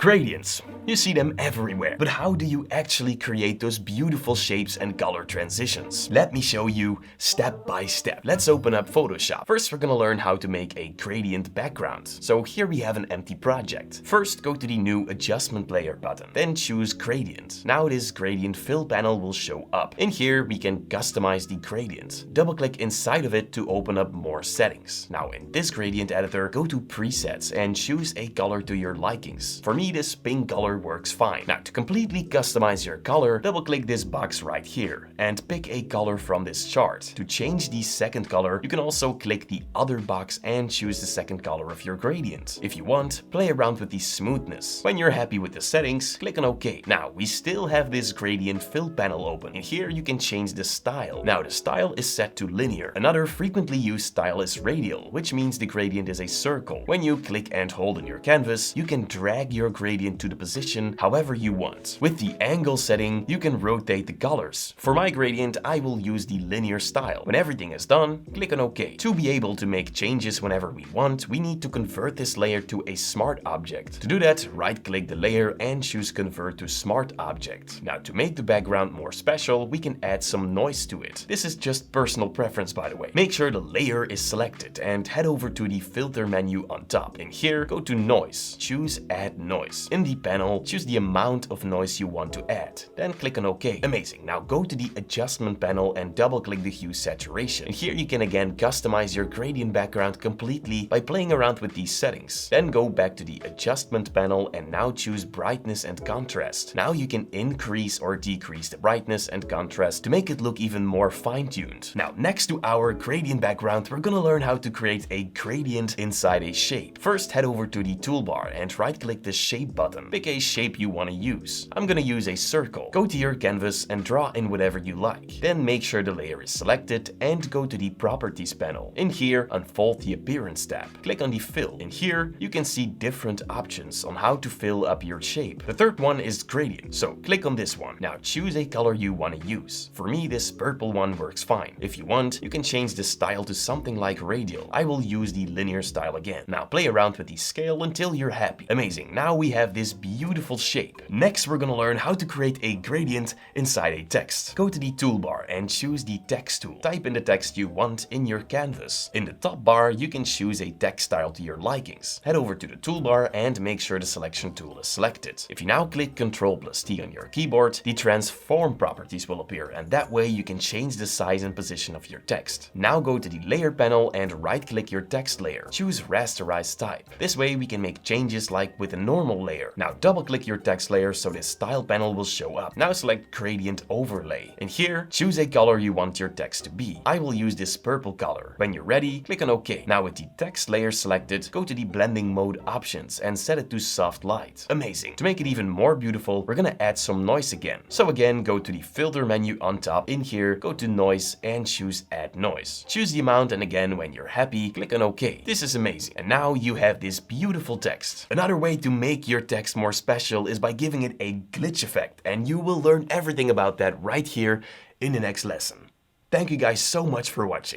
Gradients. You see them everywhere. But how do you actually create those beautiful shapes and color transitions? Let me show you step by step. Let's open up Photoshop. First, we're gonna learn how to make a gradient background. So here we have an empty project. First, go to the new adjustment layer button. Then choose gradient. Now this gradient fill panel will show up. In here, we can customize the gradient. Double click inside of it to open up more settings. Now in this gradient editor, go to presets and choose a color to your likings. For me, this pink color works fine. Now to completely customize your color, double click this box right here and pick a color from this chart. To change the second color, you can also click the other box and choose the second color of your gradient. If you want, play around with the smoothness. When you're happy with the settings, click on OK. Now we still have this gradient fill panel open. In here you can change the style. Now the style is set to linear. Another frequently used style is radial, which means the gradient is a circle. When you click and hold on your canvas, you can drag your gradient to the position however you want. With the angle setting, you can rotate the colors. For my gradient, I will use the linear style. When everything is done, click on OK. To be able to make changes whenever we want, we need to convert this layer to a smart object. To do that, right-click the layer and choose Convert to Smart Object. Now, to make the background more special, we can add some noise to it. This is just personal preference, by the way. Make sure the layer is selected and head over to the filter menu on top. In here, go to Noise. Choose Add Noise. In the panel, choose the amount of noise you want to add. Then click on OK. Amazing. Now go to the adjustment panel and double click the hue saturation. And here you can again customize your gradient background completely by playing around with these settings. Then go back to the adjustment panel and now choose brightness and contrast. Now you can increase or decrease the brightness and contrast to make it look even more fine-tuned. Now next to our gradient background, we're gonna learn how to create a gradient inside a shape. First, head over to the toolbar and right-click the shape button. Pick a shape you want to use. I'm gonna use a circle. Go to your canvas and draw in whatever you like. Then make sure the layer is selected and go to the Properties panel. In here, unfold the Appearance tab. Click on the Fill. In here, you can see different options on how to fill up your shape. The third one is Gradient, so click on this one. Now choose a color you want to use. For me, this purple one works fine. If you want, you can change the style to something like radial. I will use the linear style again. Now play around with the scale until you're happy. Amazing. Now we have this beautiful shape. Next, we're gonna learn how to create a gradient inside a text. Go to the toolbar and choose the text tool. Type in the text you want in your canvas. In the top bar, you can choose a text style to your likings. Head over to the toolbar and make sure the selection tool is selected. If you now click Ctrl+T on your keyboard, the transform properties will appear, and that way you can change the size and position of your text. Now go to the layer panel and right-click your text layer. Choose rasterize type. This way we can make changes like with a normal layer. Now double-click your text layer so this style panel will show up. Now select Gradient Overlay. In here, choose a color you want your text to be. I will use this purple color. When you're ready, click on OK. Now with the text layer selected, go to the blending mode options and set it to soft light. Amazing. To make it even more beautiful, we're gonna add some noise again. So again, go to the filter menu on top. In here, go to Noise and choose Add Noise. Choose the amount and again, when you're happy, click on OK. This is amazing. And now you have this beautiful text. Another way to make your text more special is by giving it a glitch effect, and you will learn everything about that right here in the next lesson. Thank you guys so much for watching.